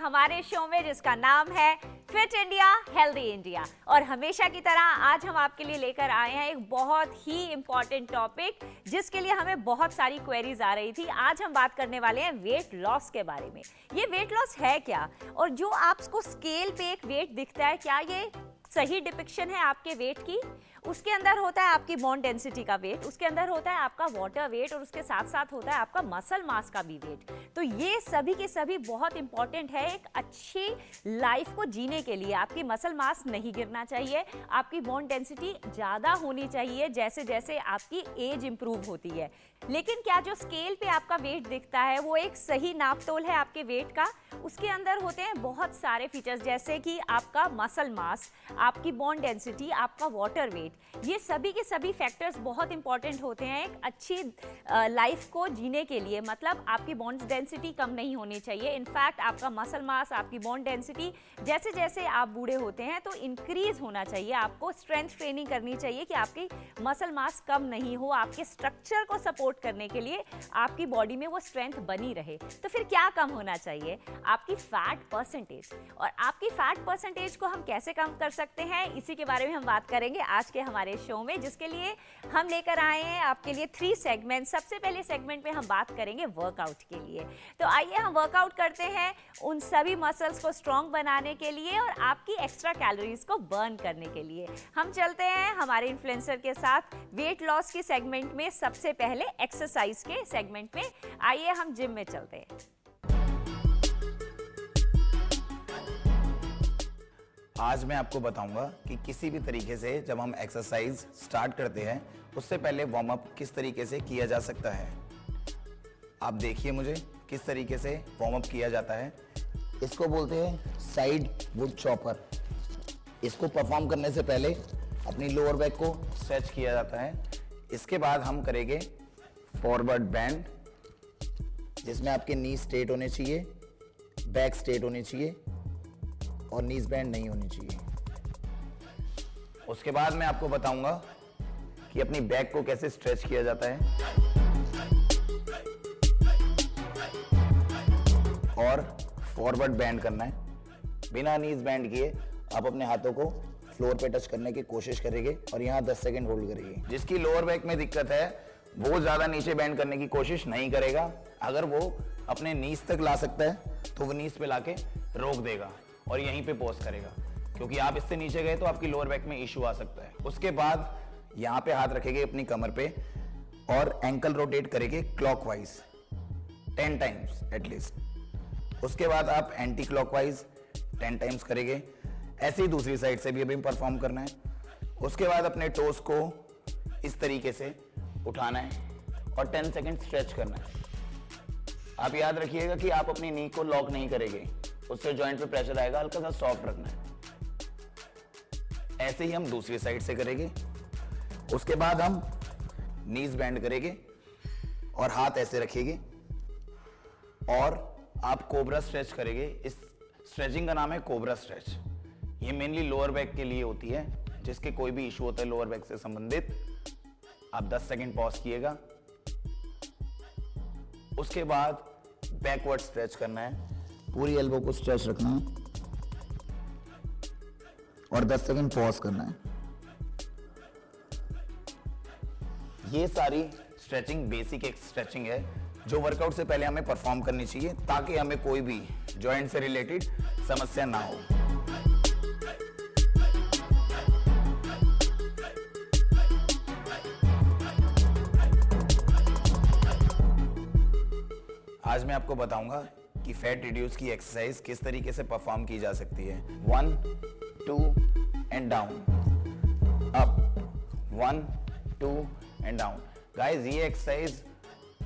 हमारे शो में जिसका नाम है फिट इंडिया हेल्दी इंडिया। और हमेशा की तरह आज हम आपके लिए लेकर आए हैं एक बहुत ही इंपॉर्टेंट टॉपिक जिसके लिए हमें बहुत सारी क्वेरीज आ रही थी। आज हम बात करने वाले हैं वेट लॉस के बारे में। ये वेट लॉस है क्या, और जो आपको स्केल पे एक वेट दिखता है, क्या ये सही डिपिक्शन है आपके वेट की? उसके अंदर होता है आपकी बोन डेंसिटी का वेट, उसके अंदर होता है आपका वाटर वेट, और उसके साथ साथ होता है आपका मसल मास का भी वेट। तो ये सभी के सभी बहुत इंपॉर्टेंट है एक अच्छी लाइफ को जीने के लिए। आपकी मसल मास नहीं गिरना चाहिए, आपकी बोन डेंसिटी ज़्यादा होनी चाहिए जैसे जैसे आपकी एज इंप्रूव होती है। लेकिन क्या जो स्केल पे आपका वेट दिखता है वो एक सही नापतोल है आपके वेट का? उसके अंदर होते हैं बहुत सारे फीचर्स, जैसे कि आपका मसल मास, आपकी बोन डेंसिटी, आपका वाटर वेट। ये सभी के सभी फैक्टर्स बहुत इंपॉर्टेंट होते हैं एक अच्छी लाइफ को जीने के लिए। मतलब आपकी बोन डेंसिटी कम नहीं होनी चाहिए। इनफैक्ट आपका मसल मास, आपकी बोन डेंसिटी जैसे जैसे आप बूढ़े होते हैं तो इंक्रीज होना चाहिए। आपको स्ट्रेंथ ट्रेनिंग करनी चाहिए कि आपकी मसल मास कम नहीं हो, आपके स्ट्रक्चर को सपोर्ट करने के लिए आपकी बॉडी में वो स्ट्रेंथ बनी रहे। तो फिर क्या कम होना चाहिए? आपकी फैट परसेंटेज। और आपकी फैट परसेंटेज को हम कैसे कम कर सकते हैं, इसी के बारे में हम बात करेंगे आज के हमारे शो में, जिसके लिए हम लेकर आए हैं आपके लिए 3 सेगमेंट। सबसे पहले सेगमेंट में हम बात करेंगे वर्कआउट के लिए। तो आइए हम वर्कआउट करते हैं उन सभी मसल्स को स्ट्रॉन्ग बनाने के लिए और आपकी एक्स्ट्रा कैलोरीज को बर्न करने के लिए। हम चलते हैं हमारे इन्फ्लुएंसर के साथ वेट लॉस की सेगमेंट में। सबसे पहले एक्सरसाइज के सेगमेंट में आइए हम जिम में चलते हैं। आज मैं आपको बताऊंगा कि किसी भी तरीके से जब हम एक्सरसाइज स्टार्ट करते हैं उससे पहले वार्म अप किस तरीके से किया जा सकता है। आप देखिए मुझे किस तरीके से वार्म अप किया जाता है। इसको बोलते हैं साइड वुड चॉपर। इसको परफॉर्म करने से पहले अपनी लोअर बैक को स्ट्रेच किया जाता है। इसके बाद हम करेंगे फॉरवर्ड बैंड, जिसमें आपके नी स्ट्रेट होने चाहिए, बैक स्ट्रेट होनी चाहिए और नीज बैंड नहीं होनी चाहिए। उसके बाद मैं आपको बताऊंगा कि अपनी बैक को कैसे स्ट्रेच किया जाता है और फॉरवर्ड बैंड करना है। बिना नीज बैंड किए आप अपने हाथों को फ्लोर पे टच करने की कोशिश करेंगे और यहाँ 10 सेकंड होल्ड करेंगे। जिसकी लोअर बैक में दिक्कत है वो ज्यादा नीचे बैंड करने की कोशिश नहीं करेगा। अगर वो अपने नीज तक ला सकता है तो वो नीज पे लाके रोक देगा और यहीं पे पॉज करेगा, क्योंकि आप इससे नीचे गए तो आपकी लोअर बैक में इशू आ सकता है। उसके बाद यहाँ पे हाथ रखेंगे अपनी कमर पे और एंकल रोटेट करेंगे क्लॉकवाइज 10 टाइम्स एटलीस्ट। उसके बाद आप एंटी क्लॉकवाइज 10 टाइम्स करेंगे। ऐसे ही दूसरी साइड से भी अभी परफॉर्म करना है। उसके बाद अपने टोस को इस तरीके से उठाना है और 10 सेकेंड स्ट्रेच करना है। आप याद रखिएगा कि आप अपनी नी को लॉक नहीं करेंगे, उससे जॉइंट पे प्रेशर आएगा, हल्का सा सॉफ्ट रखना है। ऐसे ही हम दूसरी साइड से करेंगे। उसके बाद हम नीज बैंड करेंगे और हाथ ऐसे रखेंगे और आप कोबरा स्ट्रेच करेंगे। इस स्ट्रेचिंग का नाम है कोबरा स्ट्रेच। ये मेनली लोअर बैक के लिए होती है, जिसके कोई भी इशू होता है लोअर बैक से संबंधित। आप 10 सेकेंड पॉज किएगा। उसके बाद बैकवर्ड स्ट्रेच करना है, पूरी एल्बो को स्ट्रेच रखना है और 10 सेकंड पॉज करना है। ये सारी स्ट्रेचिंग बेसिक एक स्ट्रेचिंग है जो वर्कआउट से पहले हमें परफॉर्म करनी चाहिए, ताकि हमें कोई भी जॉइंट से रिलेटेड समस्या ना हो। आज मैं आपको बताऊंगा कि फैट रिड्यूस की एक्सरसाइज किस तरीके से परफॉर्म की जा सकती है। 1 2 and down, up 1 2 and down. Guys, ये exercise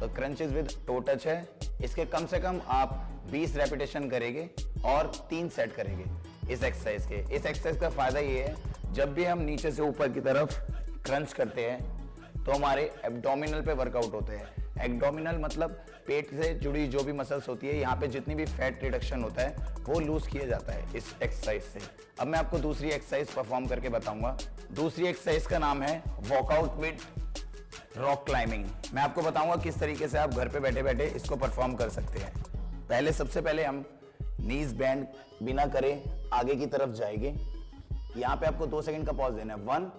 crunches with toe touch है। इसके कम से कम आप 20 रेपिटेशन करेंगे और 3 सेट करेंगे इस एक्सरसाइज के। इस एक्सरसाइज का फायदा ये है, जब भी हम नीचे से ऊपर की तरफ क्रंच करते हैं तो हमारे एब्डोमिनल पे वर्कआउट होते हैं। एब्डोमिनल मतलब पेट से जुड़ी जो भी मसल्स होती है, यहाँ पे जितनी भी फैट रिडक्शन होता है वो लूज किया जाता है इस एक्सरसाइज से। अब मैं आपको दूसरी एक्सरसाइज परफॉर्म करके बताऊंगा। दूसरी एक्सरसाइज का नाम है वर्कआउट विद रॉक क्लाइंबिंग। मैं आपको बताऊंगा किस तरीके से आप घर पे बैठे बैठे इसको परफॉर्म कर सकते हैं। सबसे पहले हम नीज बैंड बिना करे आगे की तरफ जाएंगे। यहाँ पे आपको 2 सेकंड का पॉज देना है, 1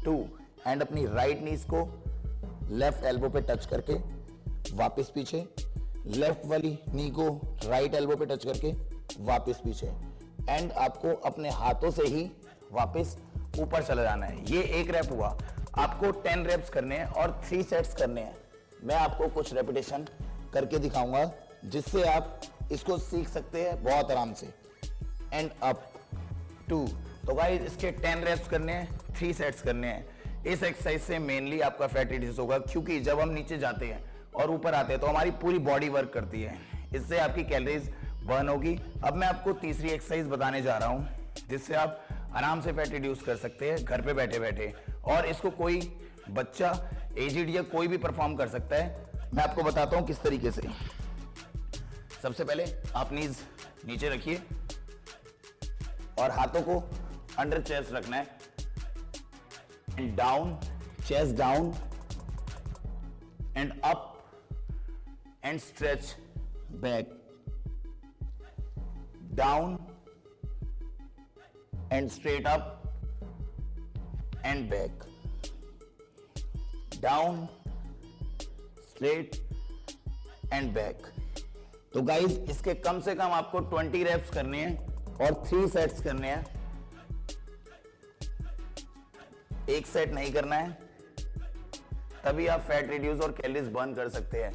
2 एंड अपनी राइट नीज को लेफ्ट एल्बो पे टच करके वापस पीछे, लेफ्ट वाली नी को राइट एल्बो पे टच करके वापस पीछे, एंड आपको अपने हाथों से ही वापस ऊपर चला जाना है। ये एक रैप हुआ। आपको 10 रेप्स करने हैं और 3 सेट्स करने हैं। मैं आपको कुछ रेपिटेशन करके दिखाऊंगा जिससे आप इसको सीख सकते हैं बहुत आराम से। And up 2। तो गाइस इसके 10 रेप्स करने हैं, 3 सेट्स करने हैं। इस एक्सरसाइज से मेनली आपका फैट रिड्यूस होगा, क्योंकि जब हम नीचे जाते हैं और ऊपर आते हैं तो हमारी पूरी बॉडी वर्क करती है। इससे आपकी कैलोरीज बर्न होगी। अब मैं आपको तीसरी एक्सरसाइज बताने जा रहा हूं जिससे आप आराम से फैट रिड्यूस कर सकते हैं घर पे बैठे बैठे, और इसको कोई बच्चा, एजिड या कोई भी परफॉर्म कर सकता है। मैं आपको बताता हूं किस तरीके से। सबसे पहले आप नीज नीचे रखिए और हाथों को अंडर चेस्ट रखना है, and down, chest down and up and stretch back, down and straight up and back, down, straight and back। तो गाइज इसके कम से कम आपको 20 रेप्स करने हैं और 3 सेट्स करने हैं। एक सेट नहीं करना है, तभी आप फैट रिड्यूस और कैलोरीज बर्न कर सकते हैं।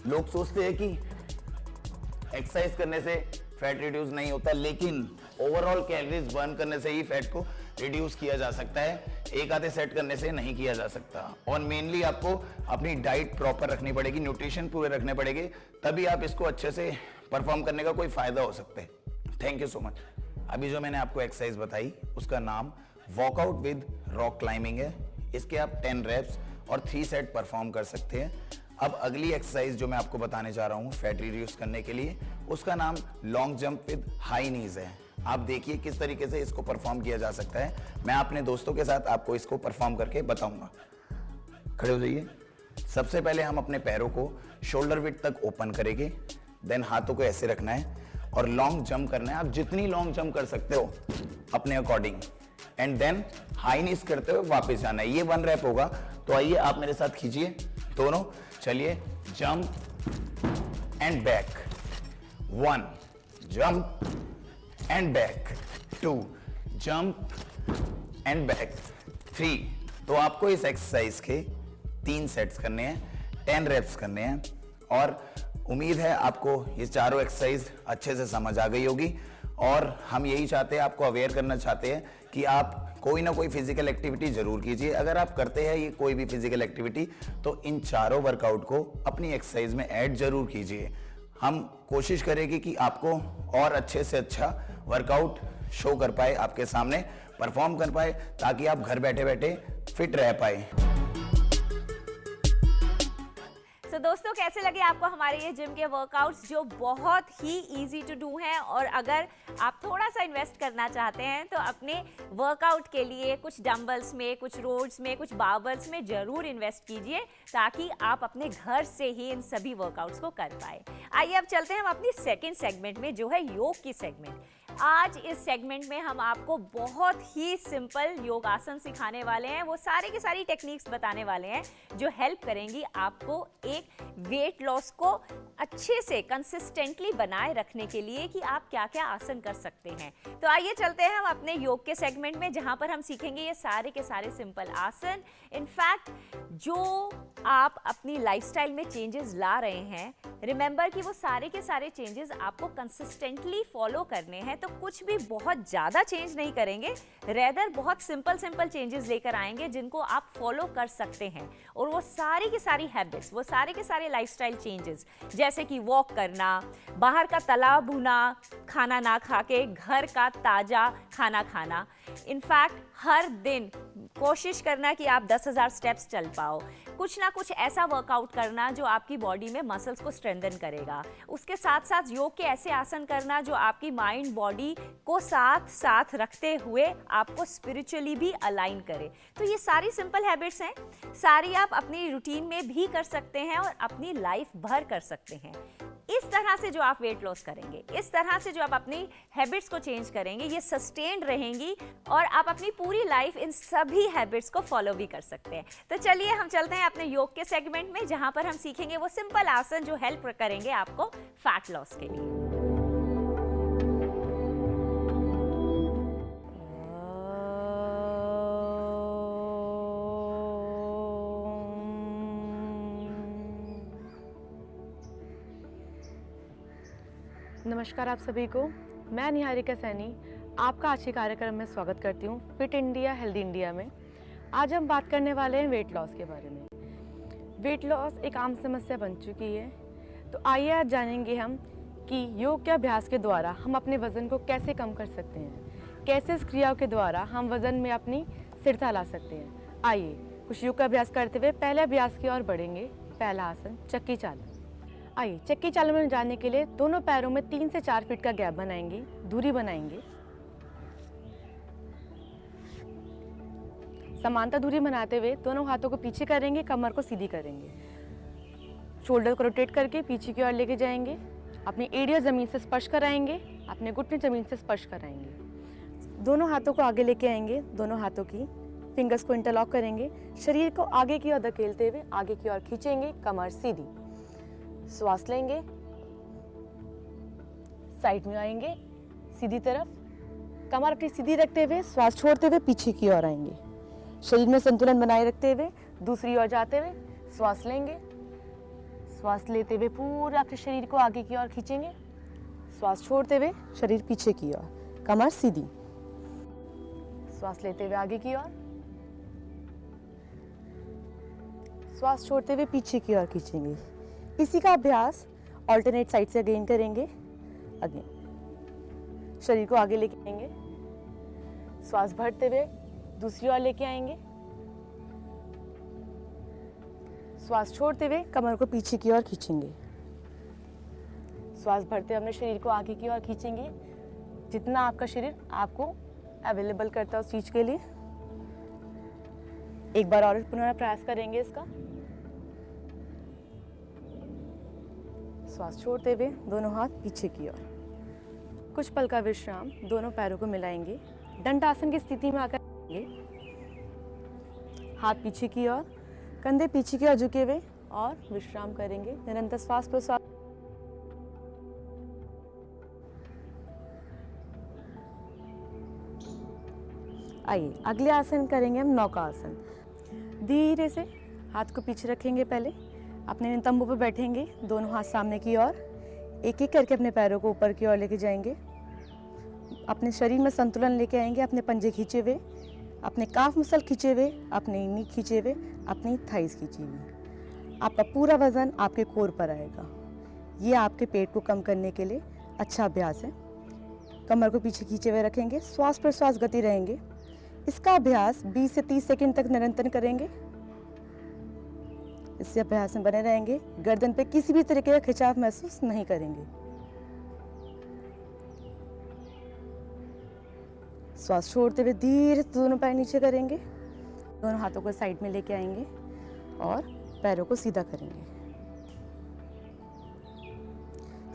लोग सोचते हैं कि एक्सरसाइज करने से फैट रिड्यूस नहीं होता, लेकिन ओवरऑल कैलोरीज बर्न करने से ही फैट को रिड्यूस किया जा सकता है, एक आधे सेट करने से नहीं किया जा सकता। और मेनली आपको अपनी डाइट प्रॉपर रखनी पड़ेगी, न्यूट्रिशन पूरे रखने पड़ेंगे, तभी आप इसको अच्छे से परफॉर्म करने का कोई फायदा हो सकता है। Thank you so much. अभी जो मैंने आपको एक्सरसाइज बताई उसका नाम वॉकआउट विद रॉक क्लाइंबिंग है। इसके आप 10 रेप्स और 3 सेट परफॉर्म कर सकते हैं। अब अगली एक्सरसाइज जो मैं आपको बताने जा रहा हूँ फैट रिड्यूस करने के लिए, उसका नाम लॉन्ग जंप विद हाई नीज है। आप देखिए किस तरीके से इसको परफॉर्म किया जा सकता है। मैं अपने दोस्तों के साथ आपको इसको परफॉर्म करके बताऊंगा। खड़े हो जाइए। सबसे पहले हम अपने पैरों को शोल्डर विड्थ तक ओपन करेंगे, देन हाथों को ऐसे रखना है और लॉन्ग जंप करना है। आप जितनी लॉन्ग जंप कर सकते हो अपने according, and then high knees करते हुए वापस जाना है। ये 1 रैप होगा। तो आइए आप मेरे साथ खींचिए दोनों। चलिए, jump and back, 1 jump and back, 2 jump and back, 3। तो आपको इस एक्सरसाइज के 3 सेट्स करने हैं, 10 रेप्स करने हैं, और उम्मीद है आपको ये चारों एक्सरसाइज अच्छे से समझ आ गई होगी। और हम यही चाहते हैं, आपको अवेयर करना चाहते हैं कि आप कोई ना कोई फिजिकल एक्टिविटी जरूर कीजिए। अगर आप करते हैं ये कोई भी फिजिकल एक्टिविटी, तो इन चारों वर्कआउट को अपनी एक्सरसाइज में ऐड जरूर कीजिए। हम कोशिश करेंगे कि आपको और अच्छे से अच्छा वर्कआउट शो कर पाए, आपके सामने परफॉर्म कर पाए, ताकि आप घर बैठे बैठे फिट रह पाए। तो दोस्तों, कैसे लगे आपको हमारे ये जिम के वर्कआउट्स जो बहुत ही इजी टू डू हैं? और अगर आप थोड़ा सा इन्वेस्ट करना चाहते हैं तो अपने वर्कआउट के लिए कुछ डंबल्स में, कुछ रोड्स में, कुछ बार्बल्स में जरूर इन्वेस्ट कीजिए, ताकि आप अपने घर से ही इन सभी वर्कआउट्स को कर पाए। आइए अब चलते हैं हम अपनी सेकेंड सेगमेंट में, जो है योग की सेगमेंट। आज इस सेगमेंट में हम आपको बहुत ही सिंपल योगासन सिखाने वाले हैं। वो सारे के सारी टेक्निक्स बताने वाले हैं जो हेल्प करेंगी आपको एक वेट लॉस को अच्छे से कंसिस्टेंटली बनाए रखने के लिए, कि आप क्या क्या आसन कर सकते हैं। तो आइए चलते हैं हम अपने योग के सेगमेंट में, जहां पर हम सीखेंगे ये सारे के सारे सिंपल आसन। इनफैक्ट जो आप अपनी लाइफस्टाइल में चेंजेस ला रहे हैं, रिमेंबर कि वो सारे के सारे चेंजेस आपको कंसिस्टेंटली फॉलो करने हैं। तो कुछ भी बहुत ज्यादा चेंज नहीं करेंगे, रेदर बहुत सिंपल चेंजेस लेकर आएंगे जिनको आप फॉलो कर सकते हैं। और वो सारी की सारी हैबिट्स, वो सारे के सारे लाइफस्टाइल चेंजेस, जैसे कि वॉक करना, बाहर का तला भुना खाना ना खा के घर का ताजा खाना खाना, इनफैक्ट हर दिन कोशिश करना कि आप 10,000 स्टेप्स चल पाओ, कुछ ना कुछ ऐसा वर्कआउट करना जो आपकी बॉडी में मसल्स को स्ट्रेंथन करेगा। उसके साथ साथ योग के ऐसे आसन करना जो आपकी माइंड बॉडी को साथ साथ रखते हुए आपको स्पिरिचुअली भी अलाइन करे। तो ये सारी सिंपल हैबिट्स हैं, सारी आप अपनी रूटीन में भी कर सकते हैं और अपनी लाइफ भर कर सकते हैं। इस तरह से जो आप वेट लॉस करेंगे, इस तरह से जो आप अपनी हैबिट्स को चेंज करेंगे, ये सस्टेन्ड रहेंगी और आप अपनी पूरी लाइफ इन सभी हैबिट्स को फॉलो भी कर सकते हैं। तो चलिए हम चलते हैं अपने योग के सेगमेंट में, जहां पर हम सीखेंगे वो सिंपल आसन जो हेल्प करेंगे आपको फैट लॉस के लिए। नमस्कार आप सभी को, मैं निहारिका सैनी आपका आज के कार्यक्रम में स्वागत करती हूँ फिट इंडिया हेल्दी इंडिया में। आज हम बात करने वाले हैं वेट लॉस के बारे में। वेट लॉस एक आम समस्या बन चुकी है, तो आइए आज जानेंगे हम कि योग के अभ्यास के द्वारा हम अपने वज़न को कैसे कम कर सकते हैं, कैसे इस क्रियाओं के द्वारा हम वज़न में अपनी स्थिरता ला सकते हैं। आइए कुछ योग का अभ्यास करते हुए पहले अभ्यास की ओर बढ़ेंगे। पहला आसन चक्की चालन। आइए चक्की चालन में जाने के लिए दोनों पैरों में 3 से 4 फीट का गैप बनाएंगे, दूरी बनाएंगे। समानता दूरी बनाते हुए दोनों हाथों को पीछे करेंगे, कमर को सीधी करेंगे, शोल्डर को रोटेट करके पीछे की ओर लेके जाएंगे। अपनी एड़ियां जमीन से स्पर्श कराएंगे, अपने घुटने जमीन से स्पर्श कराएंगे। दोनों हाथों को आगे लेके आएंगे, दोनों हाथों की फिंगर्स को इंटरलॉक करेंगे, शरीर को आगे की ओर धकेलते हुए आगे की ओर खींचेंगे, कमर सीधी। श्वास लेंगे, साइड में आएंगे, सीधी तरफ, कमर अपनी सीधी रखते हुए श्वास छोड़ते हुए पीछे की ओर आएंगे। शरीर में संतुलन बनाए रखते हुए दूसरी ओर जाते हुए श्वास लेंगे, श्वास लेते हुए पूरा अपने शरीर को आगे की ओर खींचेंगे, श्वास छोड़ते हुए शरीर पीछे की ओर, कमर सीधी। श्वास लेते हुए आगे की ओर, श्वास छोड़ते हुए पीछे की ओर खींचेंगे। इसी का अभ्यास ऑल्टरनेट साइड से अगेन करेंगे। अगेन शरीर को आगे लेके आएंगे, श्वास भरते हुए दूसरी ओर लेके आएंगे, श्वास छोड़ते हुए कमर को पीछे की ओर खींचेंगे, श्वास भरते हुए अपने शरीर को आगे की ओर खींचेंगे, जितना आपका शरीर आपको अवेलेबल करता है उस चीज के लिए। एक बार और पुनः प्रयास करेंगे इसका। श्वास छोड़ते हुए दोनों हाथ पीछे की ओर, कुछ पल का विश्राम, दोनों पैरों को मिलाएंगे, दंडासन की स्थिति में आकर हाथ पीछे की ओर, कंधे पीछे की ओर झुके हुए और विश्राम करेंगे। निरंतर श्वास प्रश्वास। आइए अगले आसन करेंगे हम नौका आसन। धीरे से हाथ को पीछे रखेंगे, पहले अपने तंबू पर बैठेंगे, दोनों हाथ सामने की ओर, एक एक करके अपने पैरों को ऊपर की ओर लेके जाएंगे। अपने शरीर में संतुलन लेके आएंगे, अपने पंजे खींचे हुए, अपने काफ मसल खींचे हुए, अपने नी खींचे हुए, अपनी थाइस खींची हुई। आपका पूरा वजन आपके कोर पर आएगा। ये आपके पेट को कम करने के लिए अच्छा अभ्यास है। कमर को पीछे खींचे हुए रखेंगे, श्वास प्रश्वास गति रहेंगे। इसका अभ्यास 20 से 30 सेकंड तक निरंतर करेंगे। इससे अभ्यास में बने रहेंगे, गर्दन पे किसी भी तरीके का खिंचाव महसूस नहीं करेंगे। श्वास छोड़ते हुए धीरे से दोनों पैर नीचे करेंगे, दोनों हाथों को साइड में लेके आएंगे और पैरों को सीधा करेंगे।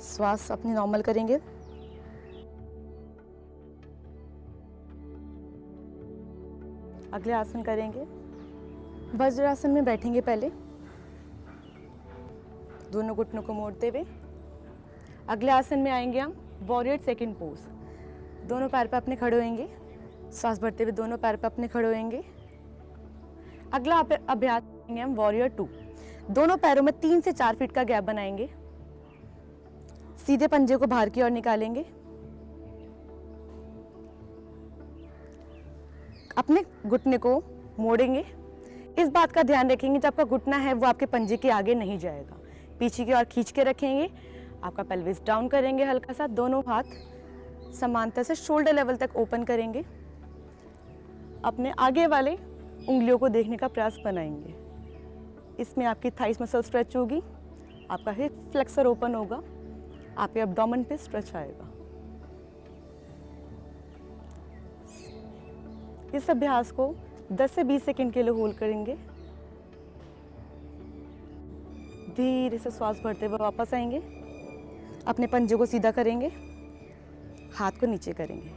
श्वास अपनी नॉर्मल करेंगे। अगले आसन करेंगे वज्रासन में। बैठेंगे पहले, दोनों घुटनों को मोड़ते हुए। अगले आसन में आएंगे हम वॉरियर सेकंड पोज। दोनों पैर पर अपने खड़े होएंगे, सांस भरते हुए दोनों पैर पर अपने खड़े होएंगे। अगला अभ्यास करेंगे हम वॉरियर 2। दोनों पैरों में 3 से 4 फीट का गैप बनाएंगे, सीधे पंजे को बाहर की ओर निकालेंगे, अपने घुटने को मोड़ेंगे। इस बात का ध्यान रखेंगे जब आपका घुटना है वो आपके पंजे के आगे नहीं जाएगा, पीछे की ओर खींच के रखेंगे। आपका पेल्विस डाउन करेंगे हल्का सा, दोनों हाथ समांतर से शोल्डर लेवल तक ओपन करेंगे। अपने आगे वाले उंगलियों को देखने का प्रयास बनाएंगे। इसमें आपकी थाइस मसल स्ट्रेच होगी, आपका हिप फ्लेक्सर ओपन होगा, आपके एब्डोमेन पे स्ट्रेच आएगा। इस अभ्यास को 10 से 20 सेकंड के लिए होल्ड करेंगे। धीरे से श्वास भरते हुए वापस आएंगे, अपने पंजे को सीधा करेंगे, हाथ को नीचे करेंगे,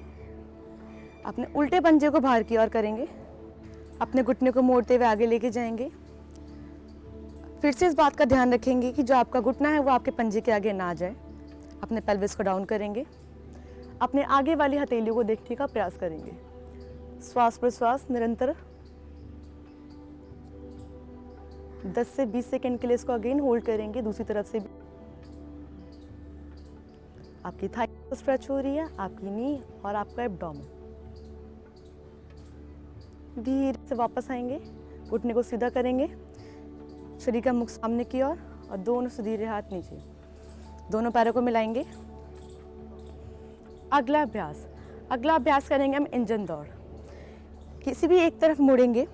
अपने उल्टे पंजे को बाहर की ओर करेंगे, अपने घुटने को मोड़ते हुए आगे लेके जाएंगे। फिर से इस बात का ध्यान रखेंगे कि जो आपका घुटना है वो आपके पंजे के आगे ना जाए। अपने पेल्विस को डाउन करेंगे, अपने आगे वाली हथेलियों को देखने का प्रयास करेंगे। श्वास प्रश्वास निरंतर 10 से 20 सेकंड के लिए इसको अगेन होल्ड करेंगे। दूसरी तरफ से भी आपकी थाई स्ट्रेच हो रही है, आपकी नी और आपका एब्डोमेन। धीरे से वापस आएंगे, घुटने को सीधा करेंगे, शरीर का मुख सामने की ओर और दोनों से धीरे हाथ नीचे, दोनों पैरों को मिलाएंगे। अगला अभ्यास करेंगे हम इंजन दौड़। किसी भी एक तरफ मोड़ेंगे,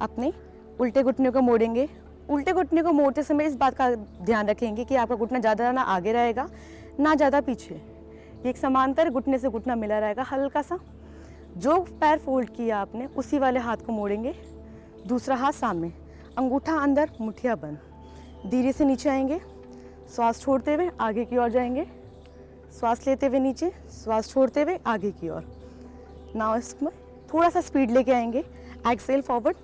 अपने उल्टे घुटने को मोड़ेंगे। उल्टे घुटने को मोड़ते समय इस बात का ध्यान रखेंगे कि आपका घुटना ज़्यादा ना आगे रहेगा ना ज़्यादा पीछे, ये एक समांतर घुटने से घुटना मिला रहेगा हल्का सा। जो पैर फोल्ड किया आपने उसी वाले हाथ को मोड़ेंगे, दूसरा हाथ सामने, अंगूठा अंदर, मुठिया बंद। धीरे से नीचे आएंगे, श्वास छोड़ते हुए आगे की ओर जाएंगे, श्वास लेते हुए नीचे, श्वास छोड़ते हुए आगे की ओर। नाउ इसमें थोड़ा सा स्पीड लेके आएंगे, एक्सेल फॉरवर्ड,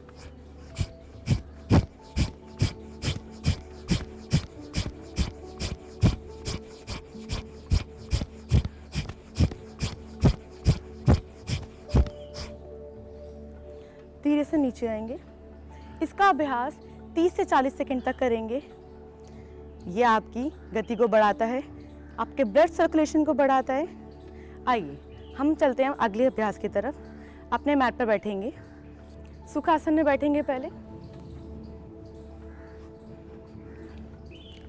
धीरे से नीचे आएंगे। इसका अभ्यास 30 से 40 सेकंड तक करेंगे। ये आपकी गति को बढ़ाता है, आपके ब्लड सर्कुलेशन को बढ़ाता है। आइए हम चलते हैं अगले अभ्यास की तरफ। अपने मैट पर बैठेंगे, सुखासन में बैठेंगे। पहले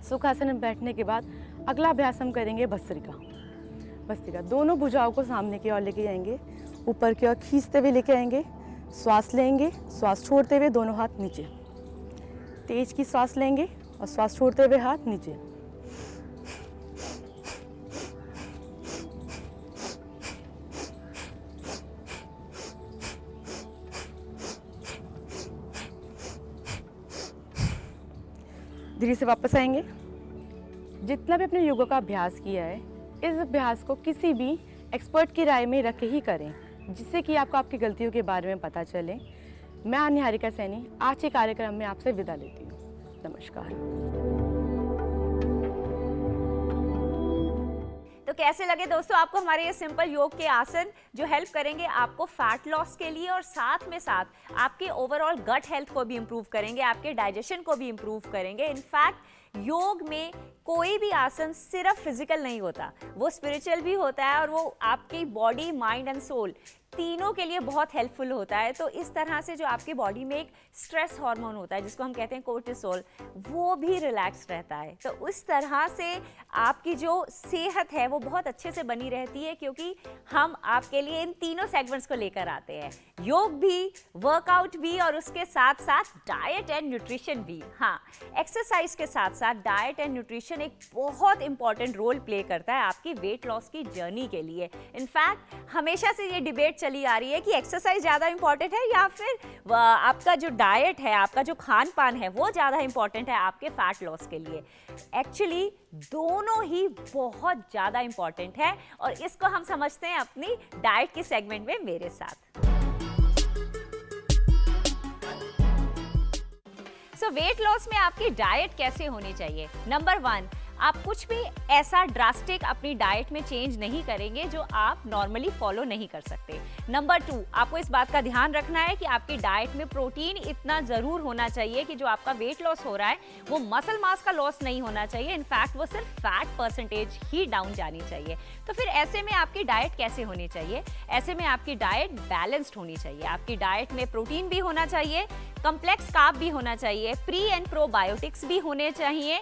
सुखासन में बैठने के बाद अगला अभ्यास हम करेंगे भस्त्रिका। दोनों भुजाओं को सामने की ओर लेके जाएंगे, ऊपर की ओर खींचते हुए लेके आएंगे। श्वास लेंगे, श्वास छोड़ते हुए दोनों हाथ नीचे, तेज की श्वास लेंगे और श्वास छोड़ते हुए हाथ नीचे। धीरे से वापस आएंगे। जितना भी अपने योगा का अभ्यास किया है, इस अभ्यास को किसी भी एक्सपर्ट की राय में रख के ही करें, जिससे कि आपको आपकी गलतियों के बारे में पता चले। मैं निहारिका सैनी आज के कार्यक्रम में आपसे विदा लेती हूँ। नमस्कार। तो कैसे लगे दोस्तों आपको हमारे ये सिंपल योग के आसन जो हेल्प करेंगे आपको फैट लॉस के लिए, और साथ में साथ आपके ओवरऑल गट हेल्थ को भी इंप्रूव करेंगे, आपके डाइजेशन को भी इंप्रूव करेंगे। इनफैक्ट योग में कोई भी आसन सिर्फ फिजिकल नहीं होता, वो स्पिरिचुअल भी होता है और वो आपकी बॉडी, माइंड एंड सोल तीनों के लिए बहुत हेल्पफुल होता है। तो इस तरह से जो आपकी बॉडी में एक स्ट्रेस हार्मोन होता है जिसको हम कहते हैं कोर्टिसोल, वो भी रिलैक्स रहता है। तो उस तरह से आपकी जो सेहत है वो बहुत अच्छे से बनी रहती है, क्योंकि हम आपके लिए इन तीनों सेगमेंट्स को लेकर आते हैं, योग भी, वर्कआउट भी और उसके साथ साथ डाइट एंड न्यूट्रिशन भी। हाँ, एक्सरसाइज के साथ साथ डाइट एंड न्यूट्रिशन एक बहुत इंपॉर्टेंट रोल प्ले करता है आपकी वेट लॉस की जर्नी के लिए। इनफैक्ट हमेशा से ये डिबेट चली आ रही है कि एक्सरसाइज ज़्यादा इंपॉर्टेंट है या फिर आपका जो डाइट है, आपका जो खान पान है वो ज़्यादा इंपॉर्टेंट है आपके फैट लॉस के लिए। एक्चुअली दोनों ही बहुत ज़्यादा इंपॉर्टेंट है और इसको हम समझते हैं अपनी डाइट की सेगमेंट में मेरे साथ। सो वेट लॉस में आपकी डाइट कैसे होनी चाहिए? नंबर 1, आप कुछ भी ऐसा ड्रास्टिक अपनी डाइट में चेंज नहीं करेंगे जो आप नॉर्मली फॉलो नहीं कर सकते। नंबर 2, आपको इस बात का ध्यान रखना है कि आपकी डाइट में प्रोटीन इतना जरूर होना चाहिए कि जो आपका वेट लॉस हो रहा है वो मसल मास का लॉस नहीं होना चाहिए, इनफैक्ट वो सिर्फ फैट परसेंटेज ही डाउन जानी चाहिए। तो फिर ऐसे में आपकी डाइट कैसे होनी चाहिए? ऐसे में आपकी डाइट बैलेंस्ड होनी चाहिए। आपकी डाइट में प्रोटीन भी होना चाहिए, कॉम्प्लेक्स कार्ब भी होना चाहिए, प्री एंड प्रोबायोटिक्स भी होने चाहिए।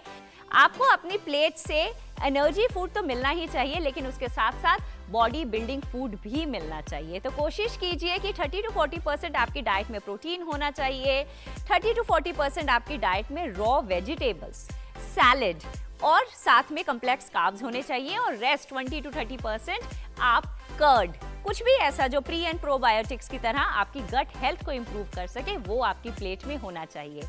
आपको अपनी प्लेट से एनर्जी फूड तो मिलना ही चाहिए, लेकिन उसके साथ साथ बॉडी बिल्डिंग फूड भी मिलना चाहिए। तो कोशिश कीजिए कि 30 to 40% आपकी डाइट में प्रोटीन होना चाहिए, 30 to 40% आपकी डाइट में रॉ वेजिटेबल्स, सैलेड और साथ में कॉम्प्लेक्स कार्ब्स होने चाहिए, और रेस्ट 20 to 30% आप कर्ड, कुछ भी ऐसा जो प्री एंड प्रोबायोटिक्स की तरह आपकी गट हेल्थ को इंप्रूव कर सके वो आपकी प्लेट में होना चाहिए।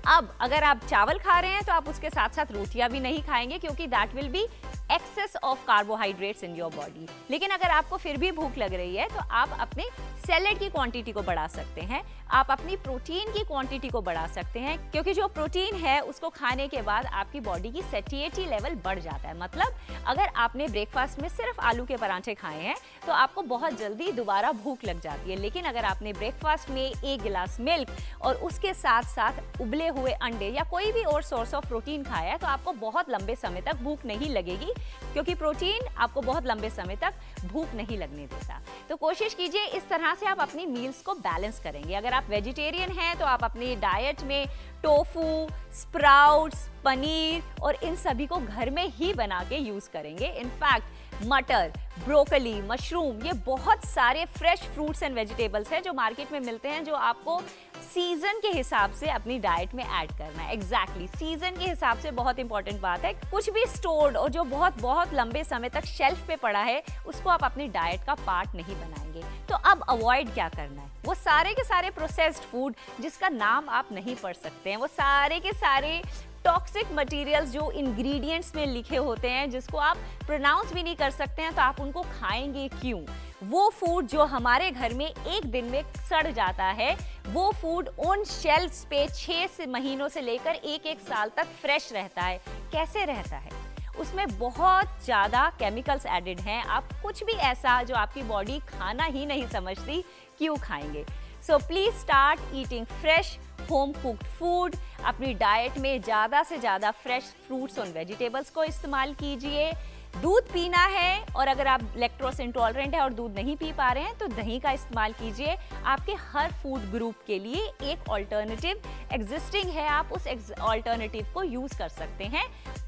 अब अगर आप चावल खा रहे हैं तो आप उसके साथ साथ रोटियां भी नहीं खाएंगे, क्योंकि that will be excess of carbohydrates in your body. लेकिन अगर आपको फिर भी भूख लग रही है तो आप अपने सैलेड की क्वांटिटी को बढ़ा सकते हैं, आप अपनी प्रोटीन की क्वांटिटी को बढ़ा सकते हैं, क्योंकि जो प्रोटीन है उसको खाने के बाद आपकी बॉडी की सैटिएटी लेवल बढ़ जाता है। मतलब अगर आपने ब्रेकफास्ट में सिर्फ आलू के पराठे खाए हैं तो आपको बहुत जल्दी दोबारा भूख लग जाती है। लेकिन अगर आपने ब्रेकफास्ट में 1 गिलास मिल्क और उसके साथ साथ उबले हुए अंडे या कोई भी और सोर्स ऑफ प्रोटीन खाया है तो आपको बहुत लंबे समय तक भूख नहीं लगेगी, क्योंकि प्रोटीन आपको बहुत लंबे समय तक भूख नहीं लगने देता। तो कोशिश कीजिए इस तरह से आप अपनी मील्स को बैलेंस करेंगे। अगर आप वेजिटेरियन हैं तो आप अपनी डाइट में टोफू, स्प्राउट्स, पनीर और इन सभी को घर में ही बना के यूज करेंगे। इनफैक्ट मटर, ब्रोकली, मशरूम, ये बहुत सारे फ्रेश फ्रूट्स एंड वेजिटेबल्स हैं जो मार्केट में मिलते हैं, जो आपको सीजन के हिसाब से अपनी डाइट में ऐड करना है। एग्जैक्टली सीजन के हिसाब से बहुत इंपॉर्टेंट बात है। कुछ भी स्टोर्ड और जो बहुत बहुत लंबे समय तक शेल्फ पे पड़ा है उसको आप अपनी डाइट का पार्ट नहीं बनाएंगे। तो अब अवॉइड क्या करना है? वो सारे के सारे प्रोसेस्ड फूड जिसका नाम आप नहीं पढ़ सकते हैं, वो सारे के सारे टॉक्सिक मटेरियल्स जो इंग्रेडिएंट्स में लिखे होते हैं जिसको आप प्रोनाउंस भी नहीं कर सकते हैं, तो आप उनको खाएंगे क्यों? वो फूड जो हमारे घर में एक दिन में सड़ जाता है, वो फूड उन शेल्फ्स पे 6 महीनों से लेकर 1-1 साल तक फ्रेश रहता है। कैसे रहता है? उसमें बहुत ज़्यादा केमिकल्स एडेड हैं। आप कुछ भी ऐसा जो आपकी बॉडी खाना ही नहीं समझती क्यों खाएंगे? So please start eating fresh home cooked food. अपनी डाइट में ज़्यादा से ज़्यादा फ्रेश फ्रूट्स और वेजिटेबल्स को इस्तेमाल कीजिए। दूध पीना है और अगर आप लैक्टोज इंटॉलरेंट है और दूध नहीं पी पा रहे हैं तो दही का इस्तेमाल कीजिए। आपके हर फूड ग्रुप के लिए एक ऑल्टरनेटिव एग्जिस्टिंग है, आप उस ऑल्टरनेटिव को यूज कर सकते हैं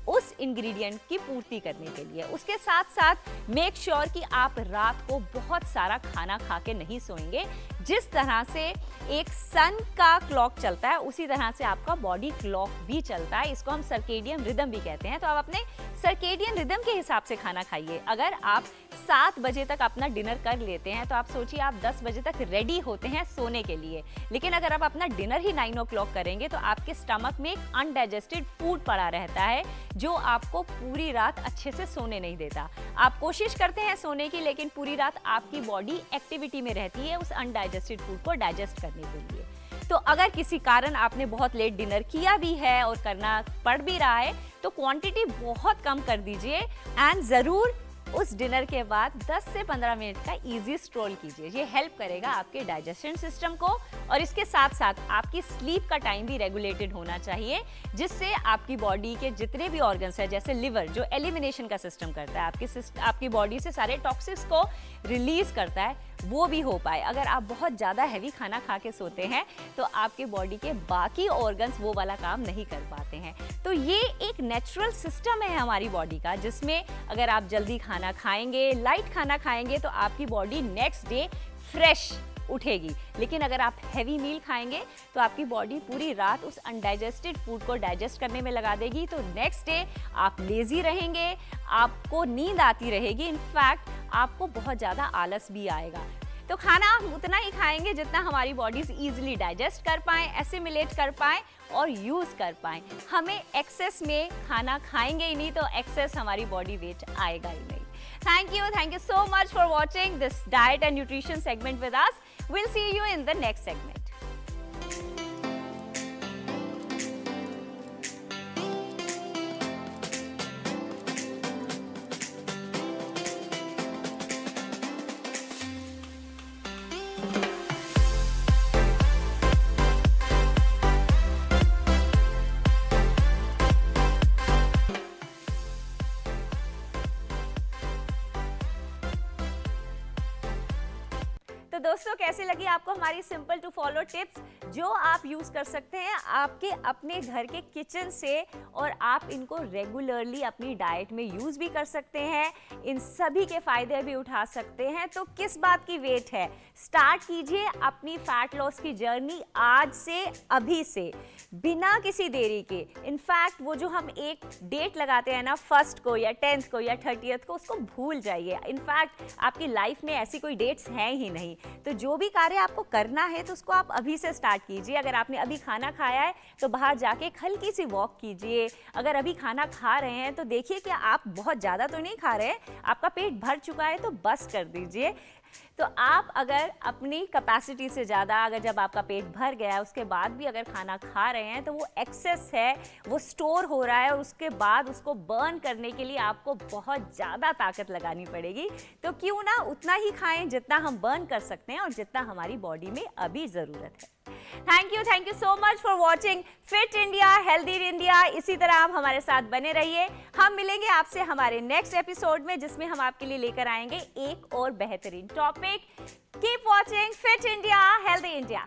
उस इंग्रेडिएंट की पूर्ति करने के लिए। उसके साथ साथ मेक श्योर कि आप रात को बहुत सारा खाना खा के नहीं सोएंगे। जिस तरह से एक सन का क्लॉक चलता है उसी तरह से आपका बॉडी क्लॉक भी चलता है। इसको हम सर्केडियन रिदम भी कहते हैं। तो आप अपने सर्केडियन रिदम के हिसाब से खाना खाइए। अगर आप 7 बजे तक अपना डिनर कर लेते हैं तो आप सोचिए आप 10 बजे तक रेडी होते हैं सोने के लिए। लेकिन अगर आप अपना डिनर ही 9 o'clock करेंगे तो आपके स्टमक में एक अनडाइजेस्टेड फूड पड़ा रहता है जो आपको पूरी रात अच्छे से सोने नहीं देता। आप कोशिश करते हैं सोने की, लेकिन पूरी रात आपकी बॉडी एक्टिविटी में रहती है उस अनडाइजेस्टेड फूड को डाइजेस्ट करने के लिए। तो अगर किसी कारण आपने बहुत लेट डिनर किया भी है और करना पड़ भी रहा है तो क्वांटिटी बहुत कम कर दीजिए एंड ज़रूर उस डिनर के बाद 10 से 15 मिनट का इजी स्ट्रोल कीजिए। ये हेल्प करेगा आपके डाइजेशन सिस्टम को और इसके साथ साथ आपकी स्लीप का टाइम भी रेगुलेटेड होना चाहिए, जिससे आपकी बॉडी के जितने भी ऑर्गन्स हैं जैसे लिवर जो एलिमिनेशन का सिस्टम करता है, आपकी बॉडी से सारे टॉक्सिक्स को रिलीज करता है, वो भी हो पाए। अगर आप बहुत ज़्यादा हैवी खाना खा के सोते हैं तो आपके बॉडी के बाकी ऑर्गन्स वो वाला काम नहीं कर पाते हैं। तो ये एक नेचुरल सिस्टम है हमारी बॉडी का, जिसमें अगर आप जल्दी खाना खाएंगे, लाइट खाना खाएंगे तो आपकी बॉडी नेक्स्ट डे फ्रेश उठेगी। लेकिन अगर आप हैवी मील खाएंगे तो आपकी बॉडी पूरी रात उस अनडाइजेस्टेड फूड को डाइजेस्ट करने में लगा देगी। तो नेक्स्ट डे आप लेजी रहेंगे, आपको नींद आती रहेगी, इनफैक्ट आपको बहुत ज़्यादा आलस भी आएगा। तो खाना हम उतना ही खाएंगे जितना हमारी बॉडीज इजीली डाइजेस्ट कर पाएँ, एसिमिलेट कर पाएँ और यूज़ कर पाएँ। हमें एक्सेस में खाना खाएंगे ही नहीं तो एक्सेस हमारी बॉडी वेट आएगा ही नहीं। Thank you so much for watching this diet and nutrition segment with us. We'll see you in the next segment. तो दोस्तों कैसे लगी आपको हमारी सिंपल टू फॉलो टिप्स जो आप यूज कर सकते हैं आपके अपने घर के किचन से, और आप इनको रेगुलरली अपनी डाइट में यूज भी कर सकते हैं, इन सभी के फायदे भी उठा सकते हैं। तो किस बात की वेट है? स्टार्ट कीजिए अपनी फैट लॉस की जर्नी आज से, अभी से, बिना किसी देरी के। इनफैक्ट वो जो हम एक डेट लगाते हैं ना 1st को या 10th को या 30th को, उसको भूल जाइए। इनफैक्ट आपकी लाइफ में ऐसी कोई डेट्स हैं ही नहीं। तो जो भी कार्य आपको करना है तो उसको आप अभी से स्टार्ट स्टार्ट कीजिए। अगर आपने अभी खाना खाया है तो बाहर जाके एक हल्की सी वॉक कीजिए। अगर अभी खाना खा रहे हैं तो देखिए कि आप बहुत ज़्यादा तो नहीं खा रहे हैं, आपका पेट भर चुका है तो बस कर दीजिए। तो आप अगर अपनी कैपेसिटी से ज़्यादा, अगर जब आपका पेट भर गया है उसके बाद भी अगर खाना खा रहे हैं तो वो एक्सेस है, वो स्टोर हो रहा है और उसके बाद उसको बर्न करने के लिए आपको बहुत ज़्यादा ताकत लगानी पड़ेगी। तो क्यों ना उतना ही खाएं जितना हम बर्न कर सकते हैं और जितना हमारी बॉडी में अभी ज़रूरत है। Thank you so much for watching fit India healthy India. इसी तरह आप हमारे साथ बने रहिए। हम मिलेंगे आपसे हमारे नेक्स्ट एपिसोड में, जिसमें हम आपके लिए लेकर आएंगे एक और बेहतरीन topic. Keep watching fit India healthy India.